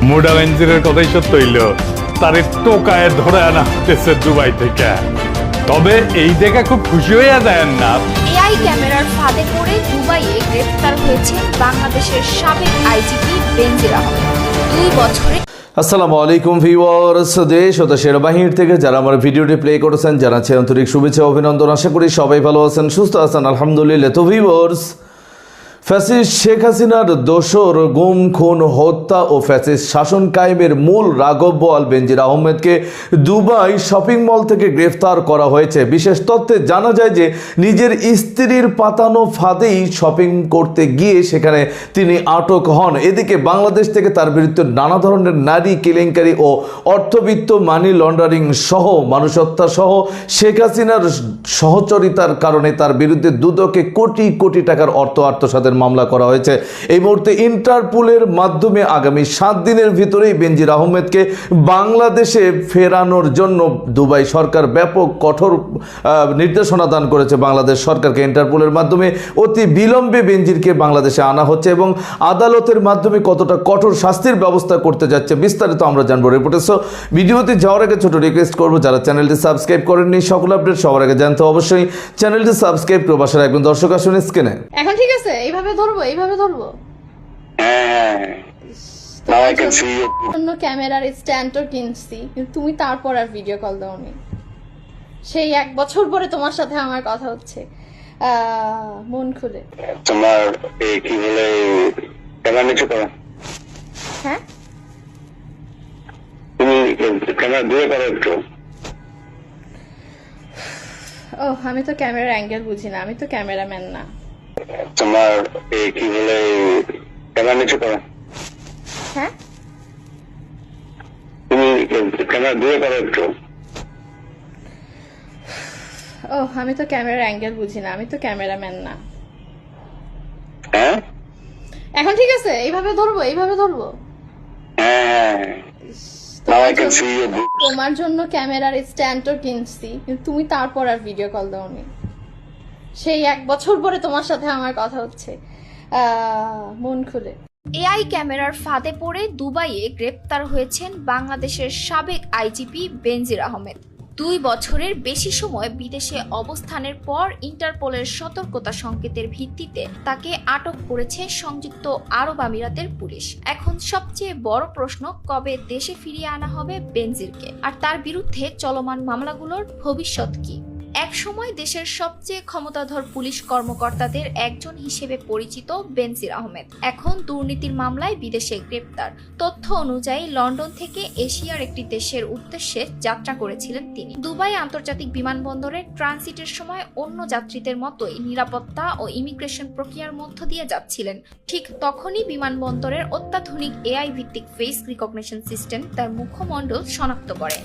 মুডা বেনজিরের কথাই সত্য হইল, তারে টোকায় ধরে আনা হতেছে দুবাই থেকে। তবে এই দেখে খুব খুশি হইয়া দেন না। এআই ক্যামেরার ফাঁদে পড়ে দুবাইয়ে গ্রেফতার হয়েছে বাংলাদেশের সাবেক আইজিপি বেনজির আহমেদ। 2 বছরে। আসসালামু আলাইকুম ভিউয়ার্স, দেশ ও দেশের বাহির থেকে যারা আমার ভিডিওটি প্লে করেছেন জানাচ্ছি আন্তরিক শুভেচ্ছা অভিনন্দন। আশা করি সবাই ভালো আছেন, সুস্থ আছেন, আলহামদুলিল্লাহ। তো ভিউয়ার্স, ফ্যাসিস্ট শেখ হাসিনার দোসর গুম, খুন, হত্যা ও ফ্যাসিস্ট শাসন কায়েমের মূল রাঘব বোয়াল বেনজির আহমেদকে দুবাই শপিং মল থেকে গ্রেফতার করা হয়েছে। বিশেষ তথ্যে জানা যায় যে নিজের স্ত্রীর পাতানো ফাঁদেই শপিং করতে গিয়ে সেখানে তিনি আটক হন। এদিকে বাংলাদেশ থেকে তার বিরুদ্ধে নানা ধরনের নারী কেলেঙ্কারি ও অর্থবিত্ত মানি লন্ডারিং সহ মানুষ হত্যা সহ শেখ হাসিনার সহচরিতার কারণে তার বিরুদ্ধে দুদকে কোটি কোটি টাকার অর্থ আত্মসাতের মামলা করা হয়েছে। এই মুহূর্তে ইন্টারপোলের মাধ্যমে আগামী 7 দিনের ভিতরেই বেনজির আহমেদকে বাংলাদেশে ফেরানোর জন্য দুবাই সরকার ব্যাপক কঠোর নির্দেশনা দান করেছে বাংলাদেশ সরকারকে। ইন্টারপোলের মাধ্যমে অতি বিলম্বে বেনজিরকে বাংলাদেশে আনা হচ্ছে এবং আদালতের মাধ্যমে কতটা কঠোর শাস্তির ব্যবস্থা করতে যাচ্ছে বিস্তারিত আমরা জানবো রিপোর্টে। সো ভিডিওতে যাওয়ার আগে ছোট রিকোয়েস্ট করবো, যারা চ্যানেলটি সাবস্ক্রাইব করেননি সকল আপডেট সবার আগে জানতে অবশ্যই চ্যানেলটি সাবস্ক্রাইব করে পাশে রাখবেন। দর্শক আসুন স্ক্রিনে। এখন ঠিক আছে, এইভাবে ধরবো অন্য ক্যামেরার স্ট্যান্ডও কিনছি, কিন্তু তুমি তারপর আর ভিডিও কল দাওনি। সেই 1 বছর পরে তোমার সাথে আমার কথা হচ্ছে মন খুলে। তোমার কি বলে ক্যামেরা নিচে করো, হ্যাঁ তুমি ক্যামেরা দূরে করো একটু। ও, আমি তো ক্যামেরার অ্যাঙ্গেল বুঝি না, আমি তো ক্যামেরাম্যান না। তোমার কি বলে ক্যামেরা নিচে করো, হ্যাঁ তুমি ক্যামেরা দূরে করো একটু। ও, আমি তো ক্যামেরার অ্যাঙ্গেল বুঝি না, আমি তো ক্যামেরাম্যান না। হ্যাঁ এখন ঠিক আছে, এইভাবে ধরবো হ্যাঁ, now I can see you. তোমার জন্য ক্যামেরার স্ট্যান্ডও কিনছি, কিন্তু তুমি তারপর আর ভিডিও কল দাওনি। সেই 1 বছর পরে তোমার সাথে আমার কথা হচ্ছে মন খুলে। এআই ক্যামেরার ফাঁদে পড়ে দুবাইয়ে গ্রেপ্তার হয়েছেন বাংলাদেশের সাবেক আইজিপি বেনজির আহমেদ। 2 বছরের বেশি সময় বিদেশে অবস্থানের পর ইন্টারপোলের সতর্কতা সংকেতের ভিত্তিতে তাকে আটক করেছে সংযুক্ত আরব আমিরাতের পুলিশ। এখন সবচেয়ে বড় প্রশ্ন, কবে দেশে ফিরিয়ে আনা হবে বেনজিরকে, আর তার বিরুদ্ধে চলমান মামলাগুলোর ভবিষ্যৎ কি? এক সময় দেশের সবচেয়ে ক্ষমতাধর পুলিশ কর্মকর্তাদের একজন হিসেবে পরিচিত বেনজির আহমেদ এখন দুর্নীতির মামলায় বিদেশে গ্রেপ্তার। তথ্য অনুযায়ী লন্ডন থেকে এশিয়ার একটি দেশের উদ্দেশ্যে যাত্রা করেছিলেন তিনি। দুবাই আন্তর্জাতিক বিমানবন্দরে ট্রানজিটের সময় অন্য যাত্রীদের মতোই নিরাপত্তা ও ইমিগ্রেশন প্রক্রিয়ার মধ্য দিয়ে যাচ্ছিলেন। ঠিক তখনই বিমানবন্দরের অত্যাধুনিক এআই ভিত্তিক ফেস রিকগনিশন সিস্টেম তার মুখমণ্ডল শনাক্ত করে।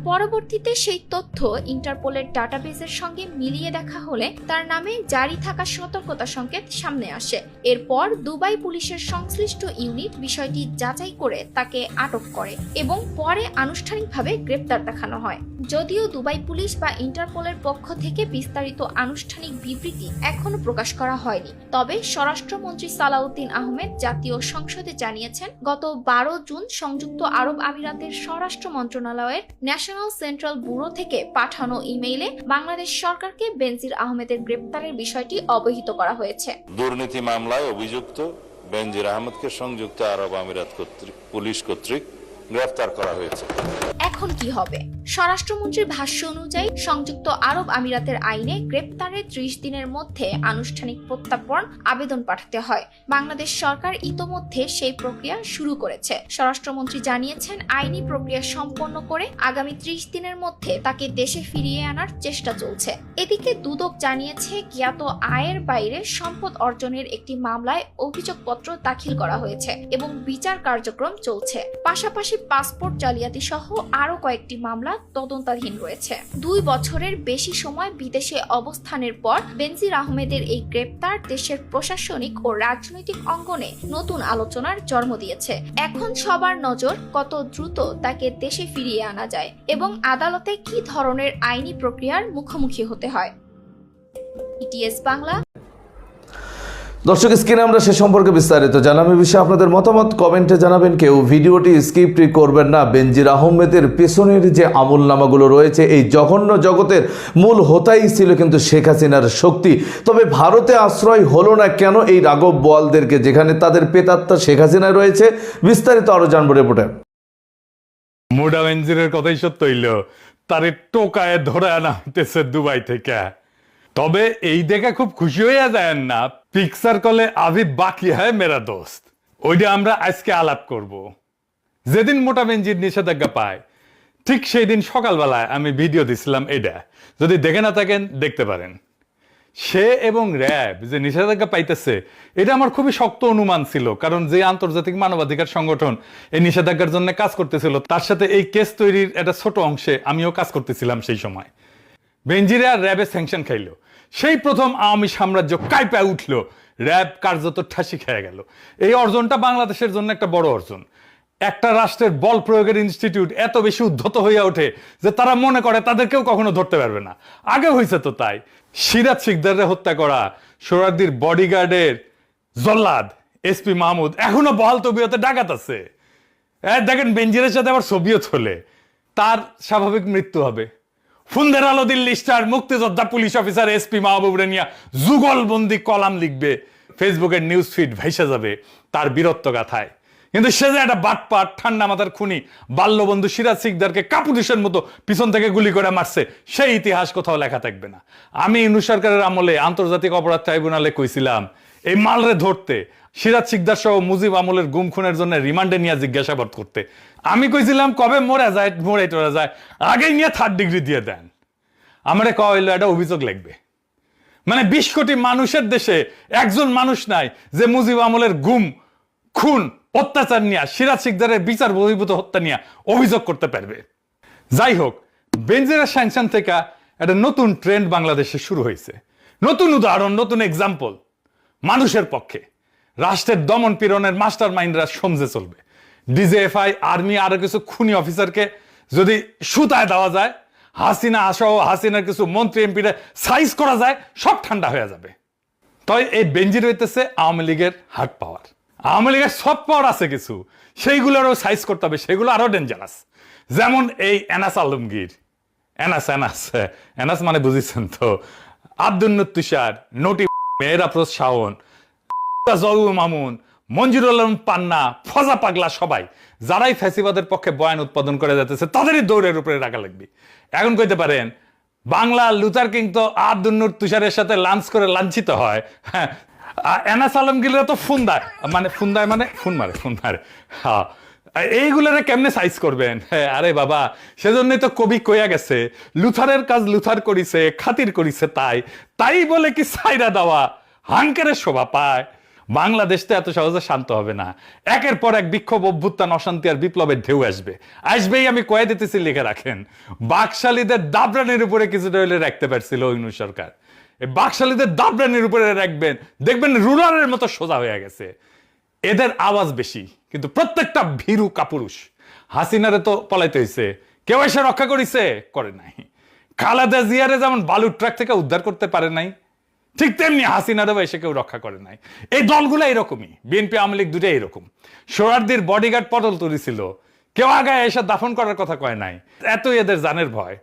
পরবর্তীতে সেই তথ্য ইন্টারপোলের ডাটাবেজের সঙ্গে মিলিয়ে দেখা হলে তার নামে জারি থাকা সতর্কতা সংকেত সামনে আসে। এরপর দুবাই পুলিশের সংশ্লিষ্ট ইউনিট বিষয়টি যাচাই করে তাকে আটক করে এবং পরে আনুষ্ঠানিকভাবে গ্রেপ্তার দেখানো হয়। যদিও দুবাই পুলিশ বা ইন্টারপোলের পক্ষ থেকে বিস্তারিত আনুষ্ঠানিক বিবৃতি এখনো প্রকাশ করা হয়নি, তবে স্বরাষ্ট্রমন্ত্রী সালাউদ্দিন আহমেদ জাতীয় সংসদে জানিয়েছেন গত 12 জুন সংযুক্ত আরব আমিরাতের স্বরাষ্ট্র মন্ত্রণালয়ের ন্যাশনাল সেন্ট্রাল ব্যুরো থেকে পাঠানো ইমেইলে বাংলাদেশ সরকারকে বেনজির আহমেদের গ্রেপ্তারের বিষয়টি অবহিত করা হয়েছে। দুর্নীতি মামলায় অভিযুক্ত বেনজির আহমেদকে সংযুক্ত আরব আমিরাত পুলিশ কর্তৃক গ্রেফতার করা হয়েছে। এখন কি হবে? স্বরাষ্ট্রমন্ত্রীর ভাষ্য অনুযায়ী সংযুক্ত আরব আমিরাতের আইনে গ্রেপ্তারের 30 দিনের মধ্যে আনুষ্ঠানিক প্রত্যর্পণ আবেদন পাঠাতে হয়। বাংলাদেশ সরকার ইতোমধ্যে সেই প্রক্রিয়া শুরু করেছে। স্বরাষ্ট্রমন্ত্রী জানিয়েছেন আইনি প্রক্রিয়া সম্পন্ন করে আগামী 30 দিনের মধ্যে তাকে দেশে ফিরিয়ে আনার চেষ্টা চলছে। এদিকে দুদক জানিয়েছে জ্ঞাত আয়ের বাইরে সম্পদ অর্জনের একটি মামলায় অভিযোগপত্র দাখিল করা হয়েছে এবং বিচার কার্যক্রম চলছে। পাশাপাশি পাসপোর্ট জালিয়াতি সহ আরো কয়েকটি মামলা তদন্তাধীন রয়েছে। 2 বছরের বেশি সময় বিদেশে অবস্থানের পর বেনজির আহমেদের এই গ্রেপ্তার দেশের প্রশাসনিক ও রাজনৈতিক অঙ্গনে নতুন আলোচনার জন্ম দিয়েছে। এখন সবার নজর কত দ্রুত তাকে দেশে ফিরিয়ে আনা যায় এবং আদালতে কি ধরনের আইনি প্রক্রিয়ার মুখোমুখি হতে হয়। ইটিএস বাংলা। দর্শক স্ক্রিনে আমরা সে সম্পর্কে বিস্তারিত জানাবো। বিষয়ে আপনাদের মতামত কমেন্টে জানাবেন। কেউ ভিডিওটি স্কিপ করবেন না। বেনজির আহমেদের পেছনের যে আমলনামাগুলো রয়েছে, এই জঘন্য জগতের মূল হোতাই ছিল কিন্তু শেখ হাসিনার শক্তি। তবে ভারতে আশ্রয় হলো না কেন এই রাঘব বোয়ালদেরকে, যেখানে তাদের পেতাত্তা শেখ হাসিনা রয়েছে? বিস্তারিত আরো জানবো রিপোর্টে। মোটা বেনজিরের কথাই সত্য হইল, তারে টোকায় ধরে আনা হইতেছে দুবাই থেকে। তবে এই দেখে খুব খুশি হইয়া যায় না, পিকচার কলে আভি বাকি হয় মেরা দোস্ত, ওইটা আমরা আজকে আলাপ করব। যেদিন মোটা বেনজির নিষেধাজ্ঞা পায় ঠিক সেই দিন সকালবেলায় আমি ভিডিও দিছিলাম। এটা যদি দেখে না থাকেন দেখতে পারেন। সে এবং র্যাব যে নিষেধাজ্ঞা পাইতেছে, এটা আমার খুবই শক্ত অনুমান ছিল, কারণ যে আন্তর্জাতিক মানবাধিকার সংগঠন এই নিষেধাজ্ঞার জন্য কাজ করতেছিল, তার সাথে এই কেস তৈরির একটা ছোট অংশে আমিও কাজ করতেছিলাম সেই সময়। বেনজিরে আর র্যাবে স্যাংশন খাইলো, সেই প্রথম আওয়ামী সাম্রাজ্য কাইপা উঠলো, র্যাব কার্যত ঠাসি খেয়ে গেল। এই অর্জনটা বাংলাদেশের জন্য একটা বড় অর্জন। একটা রাষ্ট্রের বল প্রয়োগের ইনস্টিটিউট এত বেশি উদ্ধত হইয়া ওঠে যে তারা মনে করে তাদেরকেও কখনো ধরতে পারবে না। আগে হয়েছে তো তাই। সিরাজ শিকদাররে হত্যা করা সোহরাওয়ার্দীর বডিগার্ডের জল্লাদ এসপি মাহমুদ এখনো বহাল তবিয়তে ডাকাত আছে। দেখেন বেনজিরের সাথে আবার ছবিও চলে, তার স্বাভাবিক মৃত্যু হবে। ফুন্দের আলো দিল্লি স্টার মুক্তিযোদ্ধা পুলিশ অফিসার এসপি মাহবুবরে নিয়ে যুগলবন্দি কলাম লিখবে, ফেসবুকের নিউজ ফিড ভাইসা যাবে তার বীরত্ব গাথায়। কিন্তু সে যে একটা বাটপাট ঠান্ডা মাথার খুনি বাল্যবন্ধু সিরাজ শিকদারকে কাপুরুষের মতো পিছন থেকে গুলি করে মারছে, সেই ইতিহাস কোথাও লেখা থাকবে না। আমি ইউনূস সরকারের আমলে আন্তর্জাতিক অপরাধ ট্রাইব্যুনালে কইছিলাম এই মালরে ধরতে, সিরাজ শিকদার সহ মুজিব আমলের গুম খুনের জন্য রিমান্ডে নিয়ে জিজ্ঞাসাবাদ করতে। আমি কইছিলাম কবে মরে যায় টরে যায়, আগেই নিয়ে 3rd ডিগ্রি দিয়ে দেন। আমারে কয়া হইলো একটা অভিযোগ লিখবে। মানে 20 কোটি মানুষের দেশে একজন মানুষ নাই যে মুজিব আমলের গুম খুন অত্যাচার নিয়ে, সিরাজ শিকদারের বিচার বহির্ভূত হত্যা নিয়ে অভিযোগ করতে পারবে। যাই হোক, বেনজিরের স্যাংশন থেকে একটা নতুন ট্রেন্ড বাংলাদেশে শুরু হয়েছে। নতুন উদাহরণ, নতুন এক্সাম্পল। মানুষের পক্ষে রাষ্ট্রের দমন পীড়নের মাস্টার মাইন্ডরা সমঝে চলবে। ডিজিএফআই, আর্মি, আরো কিছু খুনি অফিসারকে যদি সুতায় দেওয়া যায়, হাসিনা সহ হাসিনার কিছু মন্ত্রী এমপিরা সাইজ করা যায়, সব ঠান্ডা হয়ে যাবে। তাই এই বেনজির হইতেছে আওয়ামী লীগের হার্ড পাওয়ার। আওয়ামী লীগের সফট পাওয়ার আছে কিছু, সেইগুলোরও সাইজ করতে হবে, সেগুলো আরো ডেঞ্জারাস। যেমন এই এনাস আলমগীর, এনাস মানে বুঝেছেন তো, আব্দুল তুষার, নটি, মেহরাফরোজ শাওন, মামুন, মঞ্জুরুল আলম পান্না, ফজা পাগলা, সবাই যারাই ফ্যাসিবাদের পক্ষে বয়ান উৎপাদন করে যাচ্ছে তাদেরই দৌড়ের উপরে রাখা লাগবে। এখন কইতে পারেন বাংলা লুথার কিং তো আব্দুল তুষারের সাথে লাঞ্চ করে লাঞ্ছিত হয়। হ্যাঁ, এনাস আলমগীররা তো ফোন মারে। হ্যাঁ, এইগুলোরে কেমনে সাইজ করবেন? আরে বাবা, সেজন্যই তো কবি কইয়া গেছে, লুথারের কাজ লুথার করিছে, খাতির করিছে তাই বলে কি সাইরা দেওয়া হাঙ্কেরের শোভা পায়? বাংলাদেশ তো এত সহজে শান্ত হবে না। একের পর এক বিক্ষোভ, অভ্যুত্থান, অশান্তি আর বিপ্লবের ঢেউ আসবেই। আমি কয়ে দিতেছি, লিখে রাখেন। বাকশালীদের দাবরানির উপরে কিছুটা হইলে রাখতে পারছিল ইউনূস সরকার। এই বাকশালীদের দাবরানির উপরে রাখবেন, দেখবেন রুলারের মতো সোজা হয়ে গেছে। এদের আওয়াজ বেশি, কিন্তু প্রত্যেকটা ভীরু কাপুরুষ। হাসিনারে তো পলাইতে হয়েছে, কেউ এসে রক্ষা করিছে? করে নাই। খালেদা জিয়ারে যেমন বালুর ট্রাক থেকে উদ্ধার করতে পারে নাই, ঠিক তেমনি হাসিনারও এসে কেউ রক্ষা করে নাই। এই দলগুলো এরকমই, বিএনপি আওয়ামী লীগ দুটাই এরকম। সোহরাওয়ার্দীর বডিগার্ড পটল তুলেছিল, কেউ আগে এসে দাফন করার কথা কয় নাই, এতই এদের জানের ভয়।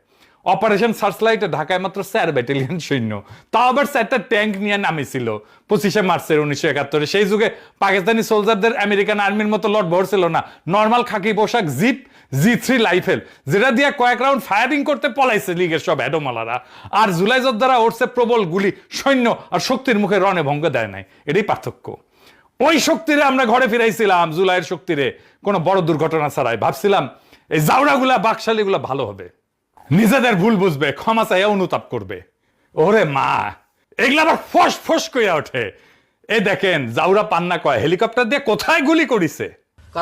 অপারেশন সার্চলাইটে ঢাকায় মাত্র 4 ব্যাটালিয়ন সৈন্য, তাও আবার 4টা ট্যাঙ্ক নিয়ে নামিছিল 25শে মার্চের 1971। সেই যুগে পাকিস্তানি সোলজারদের আমেরিকান আর্মির মতো লট ভরছিল না, নর্মাল খাকি পোশাক, জিপ G3 রাইফেল, যেটা দিয়ে কয়েক রাউন্ড ফায়ারিং করতে পলাইছে লীগের সব এডোমালারা। আর জুলাই যোদ্ধারা উঠছে প্রবল গুলি, সৈন্য আর শক্তির মুখে রণে ভঙ্গ দেয় নাই। এটাই পার্থক্য। ওই শক্তিরে আমরা ঘরে ফিরাইছিলাম, জুলাইয়ের শক্তিরে, কোনো বড় দুর্ঘটনা ছাড়াই। ভাবছিলাম এই জাউরাগুলা, বাকশালীগুলা ভালো হবে, নিজেদের ভুল বুঝবে, ক্ষমা চাইয়া অনুতাপ করবে। ওরে মা, এগুলা আবার ফস কইয়া ওঠে। এই দেখেন, জাউরা পান্না কয় হেলিকপ্টার দিয়ে কোথায় গুলি করিছে।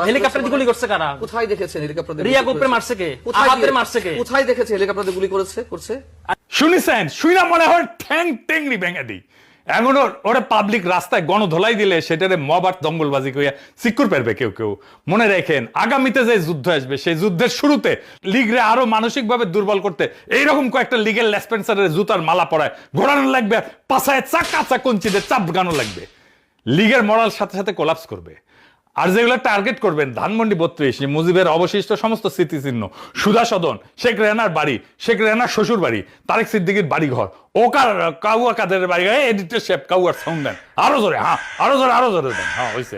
হেলিকপ্টার দিয়ে গুলি করছে কারা? কোথায় দেখেছেন হেলিকপ্টার দিয়ে? রিয়া গোপরে মারছে কে? আহাদের মারছে কে? কোথায় দেখেছে হেলিকপ্টার দিয়ে গুলি করছে? শুনিছেন? শুইনা মনে হয় ঠ্যাং টেংরি ভেঙে দিই। এমন ওরা পাবলিক রাস্তায় গণধোলাই দিলে সেটারে মব আর দঙ্গলবাজি কইয়া সিকিউর পারবে কেউ। মনে রাখেন, আগামীতে যে যুদ্ধ আসবে, সেই যুদ্ধের শুরুতে লিগরে আরো মানসিকভাবে দুর্বল করতে এইরকম কয়েকটা লিগেল লেসপেন্সারের জুতার মালা পরায় ঘোরানো লাগবে, পাছায় চাকা কঞ্চিতে চাপ গানো লাগবে। লীগের মরাল সাথে সাথে কোলাপস করবে। আর যেগুলো টার্গেট করবেন, ধানমন্ডি 32, মুজিবের অবশিষ্ট সমস্ত স্মৃতিচিহ্ন, সুধা সদন, শেখ রেহানার বাড়ি, শেখ রেহানার শ্বশুর বাড়ি, তারেক সিদ্দিকীর বাড়ি ঘর, ওকার কাউয়া কাদের বাড়ি ঘর, এডিটর শেপ কাউয়ার সাউন্ড দেন আরো জোরে, হ্যাঁ আরো জোরে দেন, হ্যাঁ হয়েছে।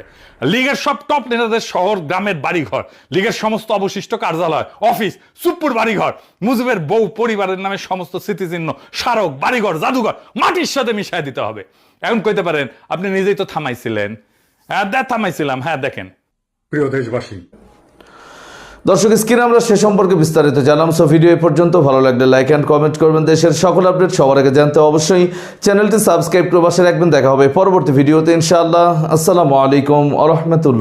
লীগের সব টপ নেতাদের শহর গ্রামের বাড়িঘর, লীগের সমস্ত অবশিষ্ট কার্যালয়, অফিস, সুপ্পুর বাড়িঘর, মুজিবের বউ পরিবারের নামে সমস্ত স্মৃতিচিহ্ন, স্মারক, বাড়িঘর, জাদুঘর মাটির সাথে মিশাই দিতে হবে। এখন কইতে পারেন আপনি নিজেই তো থামাইছিলেন। হ্যাঁ থামাইছিলাম, হ্যাঁ দেখেন। প্রিয় দেশবাসী, দর্শক স্ক্রিনে আমরা সে সম্পর্কে বিস্তারিত জানলাম। সো ভিডিও এই পর্যন্ত, ভালো লাগলে লাইক অ্যান্ড কমেন্ট করবেন। দেশের সকল আপডেট সবার আগে জানতে অবশ্যই চ্যানেলটি সাবস্ক্রাইব করে পাশে রাখবেন। দেখা হবে পরবর্তী ভিডিওতে ইনশাআল্লাহ। আসসালামু আলাইকুম ওয়া রাহমাতুল্লাহ।